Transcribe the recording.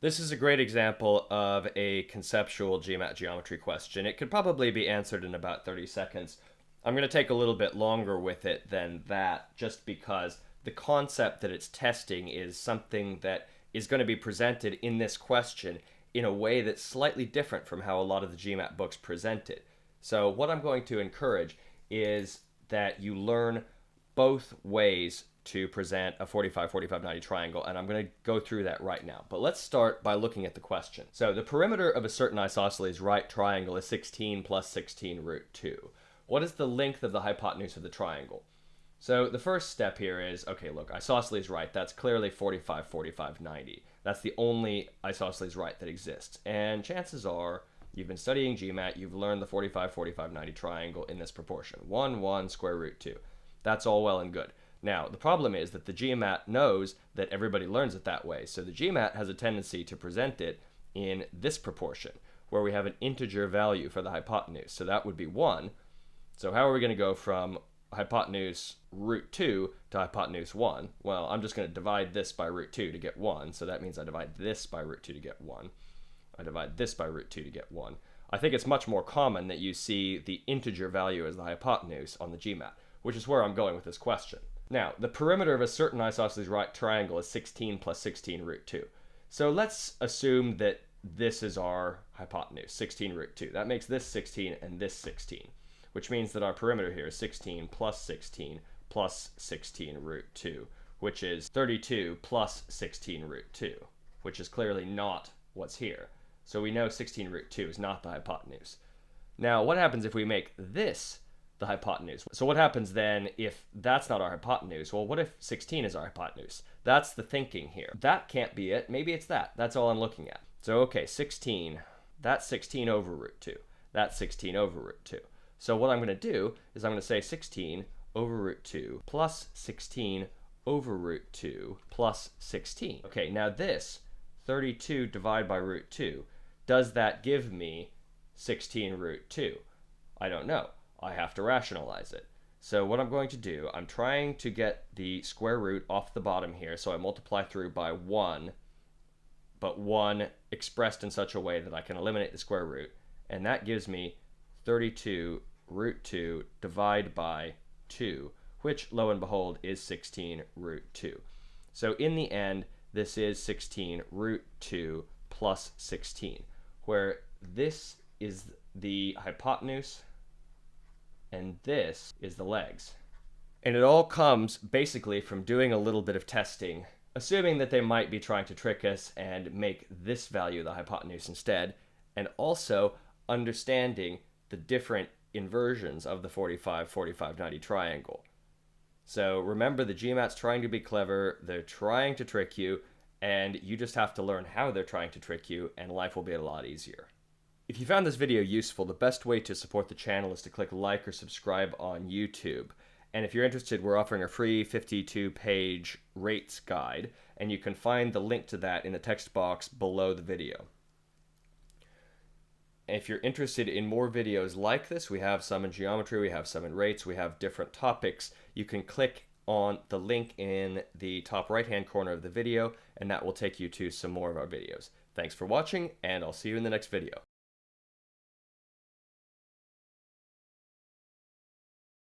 This is a great example of a conceptual GMAT geometry question. It could probably be answered in about 30 seconds. I'm going to take a little bit longer with it than that just because the concept that it's testing is something that is going to be presented in this question in a way that's slightly different from how a lot of the GMAT books present it. So what I'm going to encourage is that you learn both ways to present a 45-45-90 triangle, and I'm going to go through that right now. But let's start by looking at the question. So the perimeter of a certain isosceles right triangle is 16 plus 16 root 2. What is the length of the hypotenuse of the triangle? So the first step here is, okay, look, isosceles right, that's clearly 45-45-90. That's the only isosceles right that exists. And chances are, you've been studying GMAT, you've learned the 45-45-90 triangle in this proportion. 1, 1, square root 2. That's all well and good. Now, the problem is that the GMAT knows that everybody learns it that way. So the GMAT has a tendency to present it in this proportion, where we have an integer value for the hypotenuse. So that would be 1. So how are we going to go from hypotenuse root 2 to hypotenuse 1? Well, I'm just going to divide this by root 2 to get 1. So that means I divide this by root 2 to get 1. I divide this by root 2 to get 1. I think it's much more common that you see the integer value as the hypotenuse on the GMAT, which is where I'm going with this question. Now, the perimeter of a certain isosceles right triangle is 16 plus 16 root 2. So let's assume that this is our hypotenuse, 16 root 2. That makes this 16 and this 16, which means that our perimeter here is 16 plus 16 plus 16 root 2, which is 32 plus 16 root 2, which is clearly not what's here. So we know 16 root 2 is not the hypotenuse. Now, what happens if we make this the hypotenuse? So what happens then if that's not our hypotenuse? Well, what if 16 is our hypotenuse? That's the thinking here. That can't be it. Maybe it's that. That's all I'm looking at. So, okay, 16. That's 16 over root 2. That's 16 over root 2. So what I'm going to do is I'm going to say 16 over root 2 plus 16 over root 2 plus 16. Okay, now this 32 divided by root 2, does that give me 16 root 2? I don't know. I have to rationalize it. So what I'm going to do, I'm trying to get the square root off the bottom here, so I multiply through by 1, but 1 expressed in such a way that I can eliminate the square root, and that gives me 32 root 2 divided by 2, which, lo and behold, is 16 root 2. So in the end, this is 16 root 2 plus 16, where this is the hypotenuse, and this is the legs. And it all comes basically from doing a little bit of testing, assuming that they might be trying to trick us and make this value the hypotenuse instead, and also understanding the different inversions of the 45-45-90 triangle. So remember, the GMAT's trying to be clever, they're trying to trick you, and you just have to learn how they're trying to trick you, and life will be a lot easier. If you found this video useful, the best way to support the channel is to click like or subscribe on YouTube. And if you're interested, we're offering a free 52-page rates guide, and you can find the link to that in the text box below the video. And if you're interested in more videos like this, we have some in geometry, we have some in rates, we have different topics. You can click on the link in the top right-hand corner of the video, and that will take you to some more of our videos. Thanks for watching, and I'll see you in the next video.